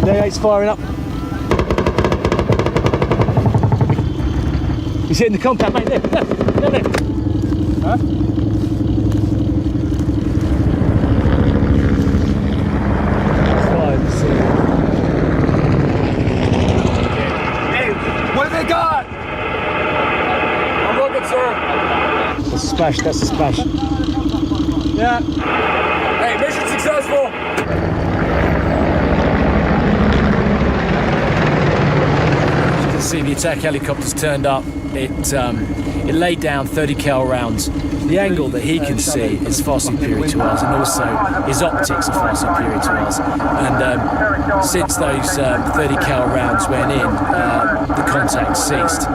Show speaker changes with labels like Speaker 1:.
Speaker 1: The 8's firing up. He's hitting the compound, mate. There. Huh?
Speaker 2: Hey, what have they got? I'm looking, sir.
Speaker 1: That's a splash, that's a splash.
Speaker 2: Yeah. Hey, mission successful.
Speaker 1: As you can see, the attack helicopter's turned up. It laid down 30 cal rounds. The angle that he can see is far superior to ours, and also his optics are far superior to ours. And since those 30 cal rounds went in, the contact ceased.